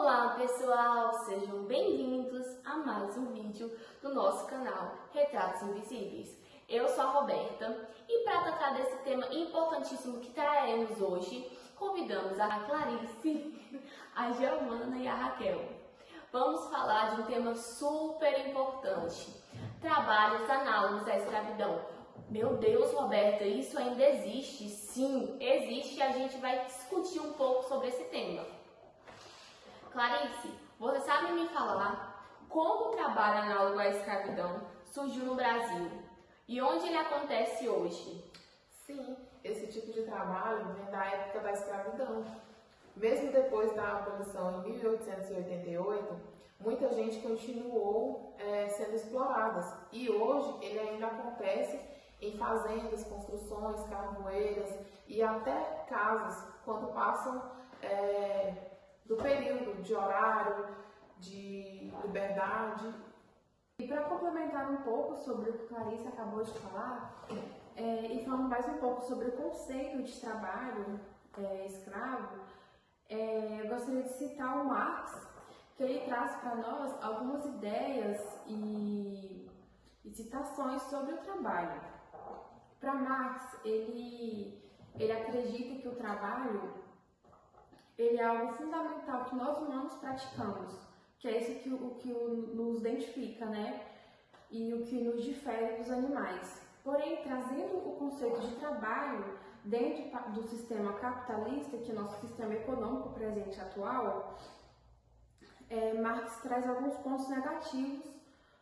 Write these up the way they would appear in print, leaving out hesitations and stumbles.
Olá pessoal, sejam bem-vindos a mais um vídeo do nosso canal Retratos Invisíveis. Eu sou a Roberta e para tratar desse tema importantíssimo que traremos hoje, convidamos a Clarice, a Giovana e a Raquel. Vamos falar de um tema super importante, trabalhos análogos à escravidão. Meu Deus, Roberta, isso ainda existe? Sim, existe e a gente vai discutir um pouco sobre esse tema. Clarice, você sabe me falar como o trabalho análogo à escravidão surgiu no Brasil e onde ele acontece hoje? Sim, esse tipo de trabalho vem da época da escravidão. Mesmo depois da abolição em 1888, muita gente continuou sendo explorada e hoje ele ainda acontece em fazendas, construções, carvoeiras e até casas quando passam do período de horário, de liberdade. E para complementar um pouco sobre o que a Clarice acabou de falar, e falando mais um pouco sobre o conceito de trabalho escravo, eu gostaria de citar o Marx, que ele traz para nós algumas ideias e citações sobre o trabalho. Para Marx, ele acredita que o trabalho ele é algo fundamental que nós humanos praticamos, que é isso que nos identifica, né? E o que nos difere dos animais. Porém, trazendo o conceito de trabalho dentro do sistema capitalista, que é o nosso sistema econômico presente atual, Marx traz alguns pontos negativos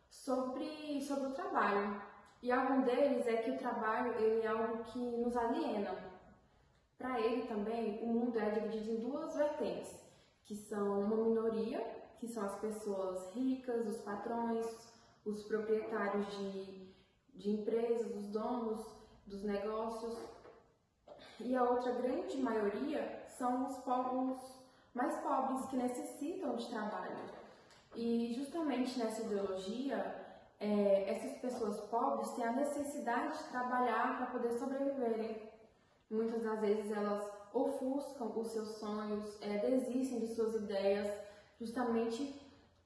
sobre o trabalho. E algum deles é que o trabalho ele é algo que nos aliena. Para ele também, o mundo é dividido em duas vertentes, que são uma minoria, que são as pessoas ricas, os patrões, os proprietários de empresas, os donos dos negócios, e a outra grande maioria são os povos mais pobres que necessitam de trabalho. E justamente nessa ideologia, essas pessoas pobres têm a necessidade de trabalhar para poder sobreviverem. Muitas das vezes elas ofuscam os seus sonhos, desistem de suas ideias, justamente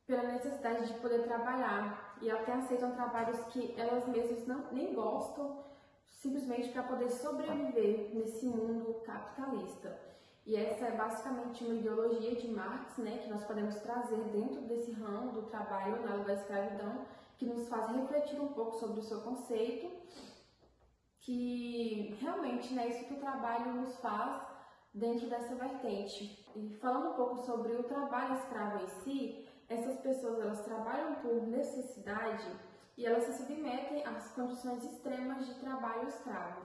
pela necessidade de poder trabalhar, e até aceitam trabalhos que elas mesmas nem gostam, simplesmente para poder sobreviver nesse mundo capitalista. E essa é basicamente uma ideologia de Marx, né, que nós podemos trazer dentro desse ramo do trabalho análogo à escravidão, que nos faz refletir um pouco sobre o seu conceito, que realmente é isso que o trabalho nos faz dentro dessa vertente. E falando um pouco sobre o trabalho escravo em si, essas pessoas elas trabalham por necessidade e elas se submetem às condições extremas de trabalho escravo.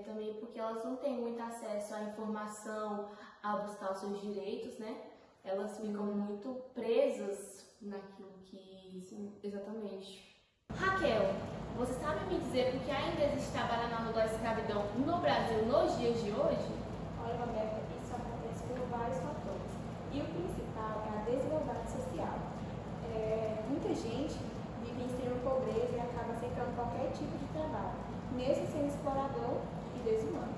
Também porque elas não têm muito acesso à informação, a buscar os seus direitos, né? Elas ficam muito presas naquilo que... Sim, exatamente. Raquel, você sabe me dizer por que ainda existe trabalho análogo à escravidão no Brasil nos dias de hoje? Olha, Roberta, isso acontece por vários fatores. E o principal é a desigualdade social. Muita gente vive em extrema pobreza e acaba aceitando qualquer tipo de trabalho, mesmo sendo explorador e desumano.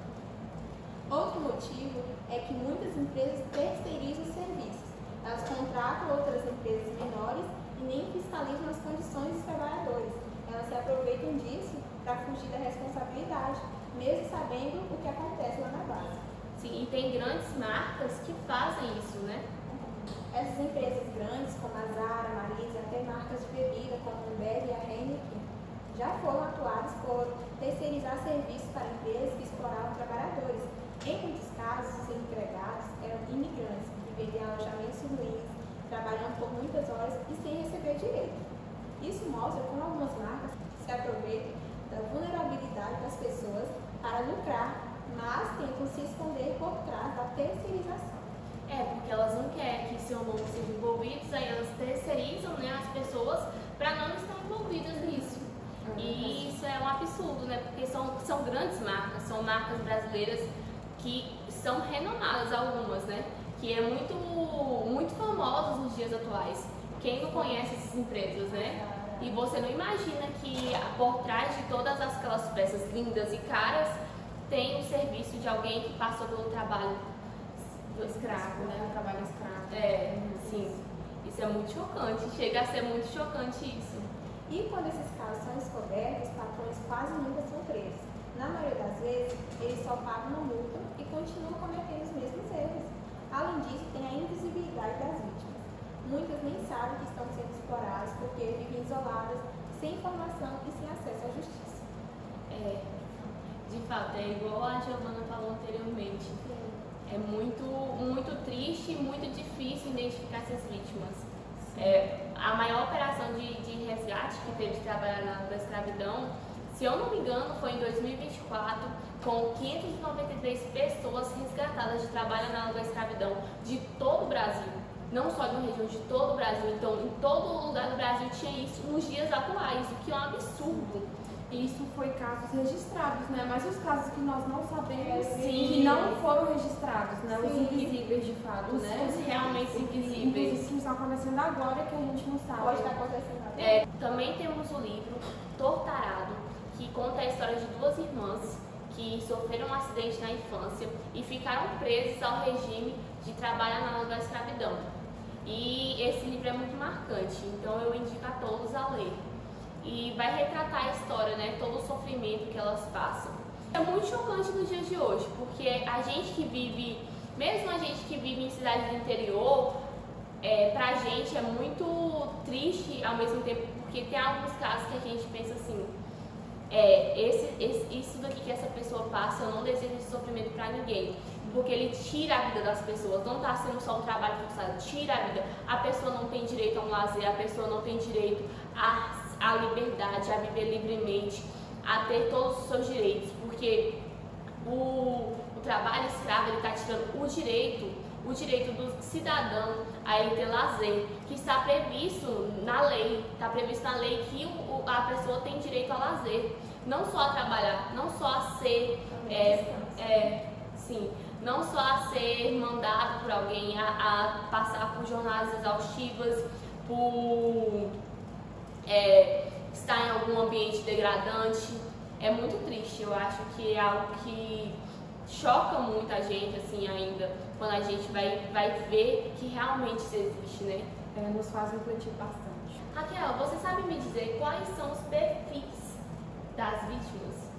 Outro motivo é que muitas empresas terceirizam os serviços. Elas contratam outras empresas menores e nem fiscalizam as condições dos trabalhadores. Elas se aproveitam disso para fugir da responsabilidade, mesmo sabendo o que acontece lá na base. Sim, e tem grandes marcas que fazem isso, né? Essas empresas grandes, como a Zara, a Marisa, até marcas de bebida como a Ambev e a Heineken, já foram atuadas por terceirizar serviços para empresas que exploravam trabalhadores. Em muitos casos, os empregados eram imigrantes que viviam em alojamentos ruins, trabalhando por muitas horas e sem receber direito. Isso mostra como algumas marcas se aproveitam da vulnerabilidade das pessoas para lucrar, mas tentam se esconder por trás da terceirização. Porque elas não querem que seu nome seja envolvidos, aí elas terceirizam, né, as pessoas para não estar envolvidas nisso. E isso é um absurdo, né? Porque são grandes marcas, são marcas brasileiras que são renomadas algumas, né? Que é muito famosas nos dias atuais. Quem não conhece essas empresas, né? E você não imagina que por trás de todas aquelas peças lindas e caras tem o serviço de alguém que passou pelo trabalho do escravo, né? O trabalho escravo. Isso é muito chocante, chega a ser muito chocante isso. E quando esses casos são descobertos, os patrões quase nunca são presos. Na maioria das vezes, eles só pagam uma multa e continuam cometendo os mesmos erros. Além disso, tem a invisibilidade das vítimas. Muitas nem sabem que estão sendo exploradas porque vivem isoladas, sem informação e sem acesso à justiça. De fato, é igual a Giovana falou anteriormente. É muito triste e muito difícil identificar essas vítimas. A maior operação de resgate que teve de trabalhar na escravidão, se eu não me engano, foi em 2024, com 593 pessoas resgatadas de trabalho na escravidão de todo o Brasil. Não só de uma região, de todo o Brasil. Então, em todo lugar do Brasil tinha isso nos dias atuais, o que é um absurdo. Isso foi casos registrados, né? Mas os casos que nós não sabemos Sim. que não foram registrados, né? Os Sim. invisíveis de fato, né? Os realmente invisíveis. Os que estão acontecendo agora que a gente não sabe. Pode estar acontecendo agora. Também temos o livro Tortarado, que conta a história de duas irmãs que sofreram um acidente na infância e ficaram presas ao regime de trabalho análogo da escravidão. E esse livro é muito marcante, então eu indico a todos a ler. E vai retratar a história, né? Todo o sofrimento que elas passam. É muito chocante nos dias de hoje, porque a gente que vive, mesmo a gente que vive em cidades do interior, pra gente é muito triste ao mesmo tempo, porque tem alguns casos que a gente pensa assim, isso daqui que essa pessoa passa, eu não desejo esse sofrimento pra ninguém. Porque ele tira a vida das pessoas, não está sendo só um trabalho forçado, tira a vida. A pessoa não tem direito a um lazer, a pessoa não tem direito à liberdade, a viver livremente, a ter todos os seus direitos. Porque o trabalho escravo está tirando o direito do cidadão a ele ter lazer, que está previsto na lei. Está previsto na lei que a pessoa tem direito a lazer, não só a trabalhar, não só a ser, não só a ser mandado por alguém, a passar por jornadas exaustivas, por estar em algum ambiente degradante. É muito triste, eu acho que é algo que choca muito a gente, assim, ainda, quando a gente vai ver que realmente isso existe, né? Nos faz refletir bastante. Raquel, você sabe me dizer quais são os perfis das vítimas?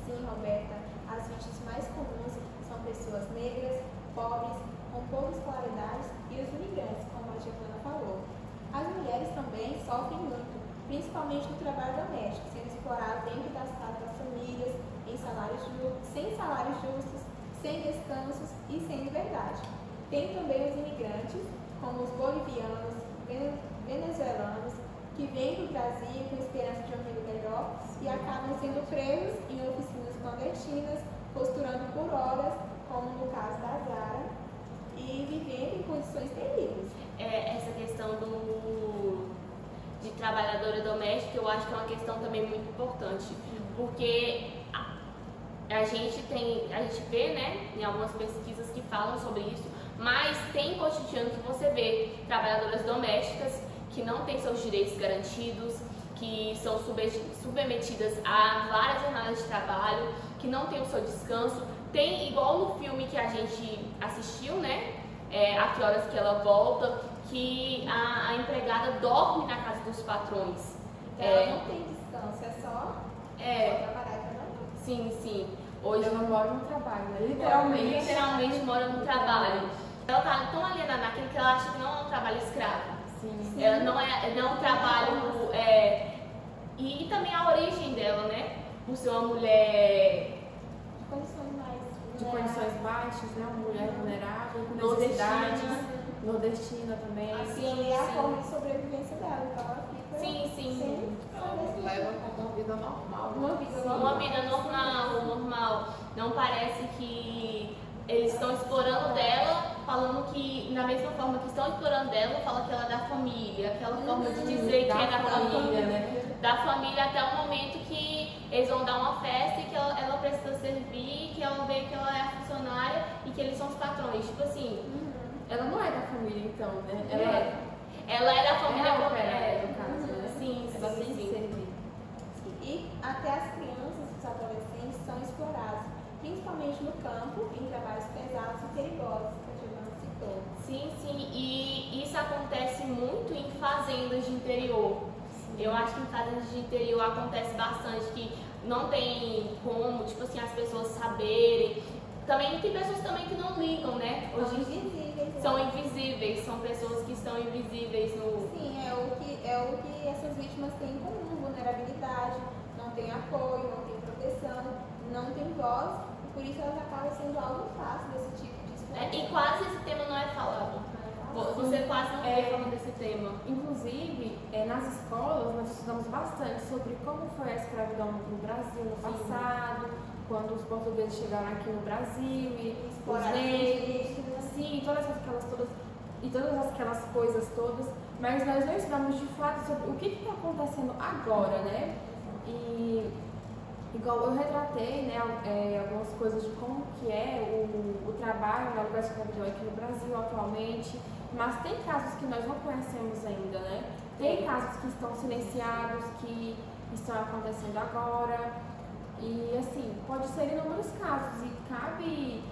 Sim, Roberta. As vítimas mais comuns são pessoas negras, pobres, com pouca escolaridade e os imigrantes, como a Giovana falou. As mulheres também sofrem muito, principalmente no trabalho doméstico, sendo exploradas dentro das casas das famílias, sem salários justos, sem descansos e sem liberdade. Tem também os imigrantes, como os bolivianos, venezuelanos, que vêm para o Brasil com esperança de uma vida melhor e acabam sendo presos em oficinas clandestinas, costurando por horas, como no caso da Zara, e vivendo em condições terríveis. Essa questão de trabalhadora doméstica, eu acho que é uma questão também muito importante, porque a gente vê, né, em algumas pesquisas que falam sobre isso, mas tem cotidiano que você vê trabalhadoras domésticas que não têm seus direitos garantidos, que são submetidas a várias jornadas de trabalho, que não têm o seu descanso. Tem, igual no filme que a gente assistiu, né, A Que Horas Que Ela Volta, que a empregada dorme na casa dos patrões. Ela não tem descanso, é só trabalhar e trabalhar. Sim. Hoje Ela mora no trabalho, né? Literalmente mora no trabalho. Ela tá tão alienada naquilo que ela acha que não é um trabalho escravo. Sim. Ela não é um trabalho... E também a origem dela, né? Por ser uma mulher... De condições baixas, né? Uma mulher vulnerável, com necessidades. Nordestina também. Assim, é a forma de sobrevivência dela, então ela fica Sim. Ela leva como uma vida normal. Uma vida normal. Não parece que eles estão explorando dela, falando que, da mesma forma que estão explorando dela, fala que ela é da família, aquela forma de dizer que é da família, né? Da família até o momento que eles vão dar uma festa e que ela precisa servir, que ela vê que ela é a funcionária e que eles são os patrões. Tipo assim, Ela não é da família, então, né? Ela é da família no caso, né? Sim. Ela tem que servir. E até as crianças e os adolescentes são explorados, principalmente no campo, em trabalhos pesados e perigosos, que a Giovana citou. Sim. E isso acontece muito em fazendas de interior. Eu acho que em fazendas de interior acontece bastante que não tem como, tipo assim, as pessoas saberem. Também tem pessoas também que não ligam, né? São invisíveis. São invisíveis, são pessoas que estão invisíveis no... Sim, é o que essas vítimas têm em comum, vulnerabilidade, não tem apoio, não tem proteção, não tem voz, e por isso elas acabam sendo algo fácil desse tipo de exploração. E quase esse tema não é falado. Você quase não vê falando desse tema. Inclusive, nas escolas, nós estudamos bastante sobre como foi a escravidão no Brasil no passado, quando os portugueses chegaram aqui no Brasil e os negros, sim, todas aquelas coisas todas, mas nós não estudamos de fato sobre o que está acontecendo agora, né? E igual eu retratei, né, algumas coisas de como que é o trabalho na lugar de escravidão aqui no Brasil atualmente, mas tem casos que nós não conhecemos ainda, né? Tem casos que estão silenciados, que estão acontecendo agora, e assim, pode ser inúmeros casos, e cabe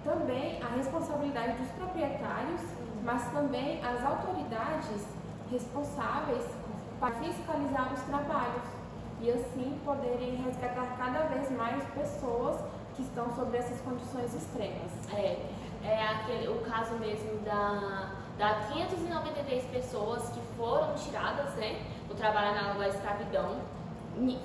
também a responsabilidade dos proprietários, mas também as autoridades responsáveis para fiscalizar os trabalhos e assim poderem resgatar cada vez mais pessoas que estão sob essas condições extremas. O caso mesmo da 593 pessoas que foram tiradas, né, do trabalho análogo à escravidão.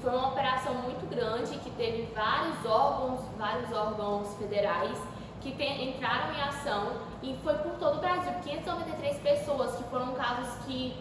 Foi uma operação muito grande que teve vários órgãos federais que entraram em ação e foi por todo o Brasil. 593 pessoas, que foram casos que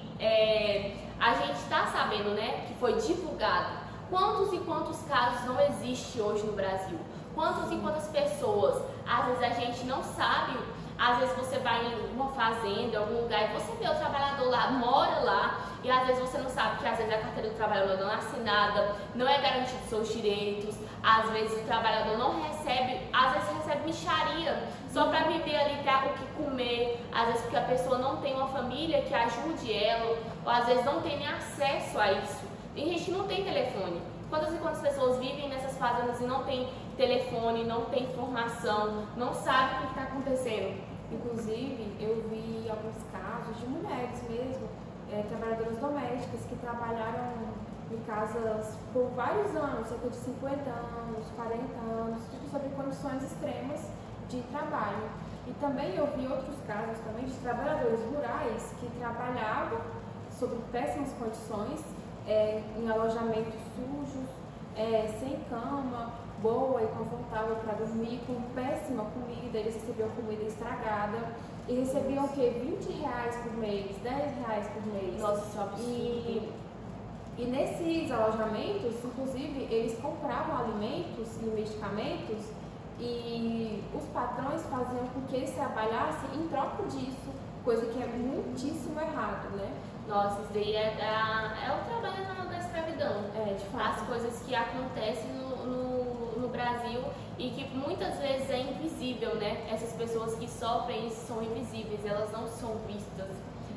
a gente está sabendo, né, que foi divulgado. Quantos e quantos casos não existem hoje no Brasil? Quantas e quantas pessoas? Às vezes a gente não sabe, às vezes você vai em uma fazenda, em algum lugar, e você vê o trabalhador lá, mora lá, e às vezes você não sabe que às vezes a carteira do trabalhador não é assinada, não é garantido seus direitos, às vezes o trabalhador não recebe, às vezes recebe mixaria, só para viver ali, ter o que comer, às vezes porque a pessoa não tem uma família que ajude ela, ou às vezes não tem nem acesso a isso. Tem gente que não tem telefone. Quantas e quantas pessoas vivem nessas fazendas e não tem telefone, não tem informação, não sabe o que está acontecendo? Inclusive, eu vi alguns casos de mulheres mesmo, trabalhadoras domésticas que trabalharam em casas por vários anos, cerca de 50 anos, 40 anos, tudo sobre condições extremas de trabalho. E também eu vi outros casos também de trabalhadores rurais que trabalhavam sob péssimas condições, em alojamentos sujos, sem cama boa e confortável para dormir, com péssima comida. Eles recebiam comida estragada e recebiam o quê? R$20 por mês, R$10 por mês. Nossa, isso é um absurdo. E nesses alojamentos, inclusive, eles compravam alimentos e medicamentos e os patrões faziam com que eles trabalhassem em troca disso, coisa que é muitíssimo errado, né? Nossa, isso daí é o trabalho análogo à escravidão. De fato. As coisas que acontecem no Brasil e que muitas vezes é invisível, né? Essas pessoas que sofrem isso são invisíveis, elas não são vistas,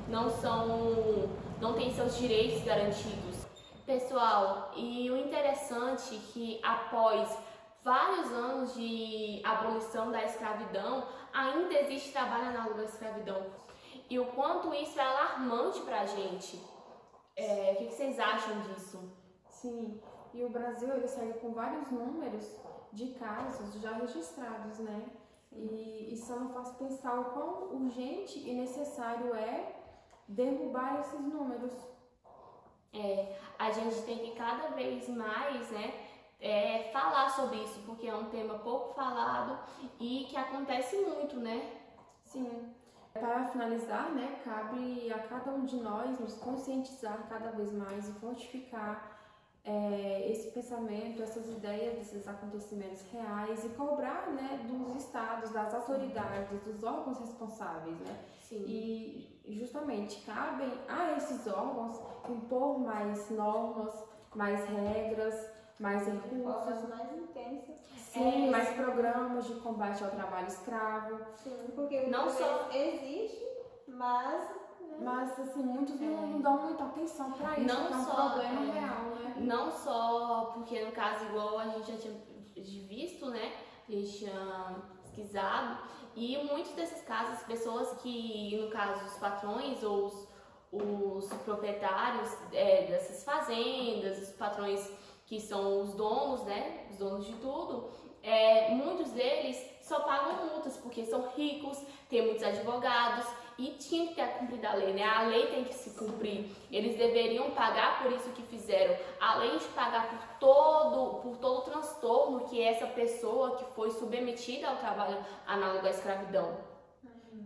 não têm seus direitos garantidos. Pessoal, e o interessante é que após vários anos de abolição da escravidão, ainda existe trabalho análogo à escravidão. E o quanto isso é alarmante pra gente. O que vocês acham disso? Sim, e o Brasil ele segue com vários números de casos já registrados, né? E isso nos faz pensar o quão urgente e necessário é derrubar esses números. A gente tem que cada vez mais, né, falar sobre isso, porque é um tema pouco falado e que acontece muito, né? Sim. Para finalizar, né, cabe a cada um de nós nos conscientizar cada vez mais e fortificar esse pensamento, essas ideias desses acontecimentos reais e cobrar, né, dos estados, das autoridades, dos órgãos responsáveis, né? Sim. E justamente cabem a esses órgãos impor mais normas, mais regras, mais recursos, mais intensas. sim, mais programas de combate ao trabalho escravo. Sim, porque não só existe, mas assim, muitos não dão muita atenção para isso, não que é um só, problema real, né? Não só porque, no caso, igual a gente já tinha visto, né? A gente tinha pesquisado, e muitos desses casos, pessoas que, no caso, os patrões ou os proprietários dessas fazendas, os patrões que são os donos, né, os donos de tudo, muitos deles só pagam multas porque são ricos, têm muitos advogados e tinha que ter cumprido a lei, né? A lei tem que se cumprir. Eles deveriam pagar por isso que fizeram, além de pagar por todo o transtorno que essa pessoa que foi submetida ao trabalho análogo à escravidão.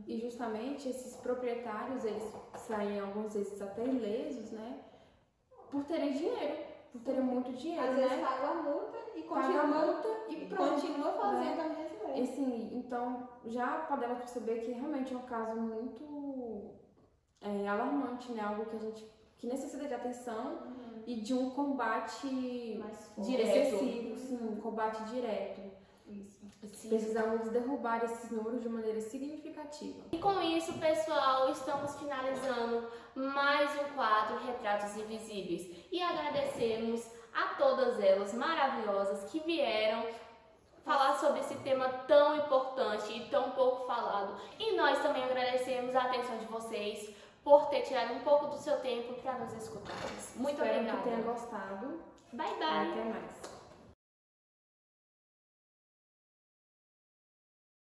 E justamente esses proprietários, eles saem algumas vezes até ilesos, né? Por terem dinheiro, por terem muito dinheiro, Às né? vezes paga a multa e Paga a multa e pronto. continua fazendo né? a mesma coisa. Assim, então, já podemos perceber que realmente é um caso muito alarmante, né? Algo que necessita de atenção e de um combate excessivo, sim, um combate direto. Isso. Precisamos derrubar esses números de maneira significativa. E com isso, pessoal, estamos finalizando mais um quadro Retratos Invisíveis e agradecemos a todas elas maravilhosas que vieram falar sobre esse tema tão importante e tão pouco falado. E nós também agradecemos a atenção de vocês por ter tirado um pouco do seu tempo para nos escutarmos. Muito Espero obrigada. que tenha gostado. Bye, bye. Até mais.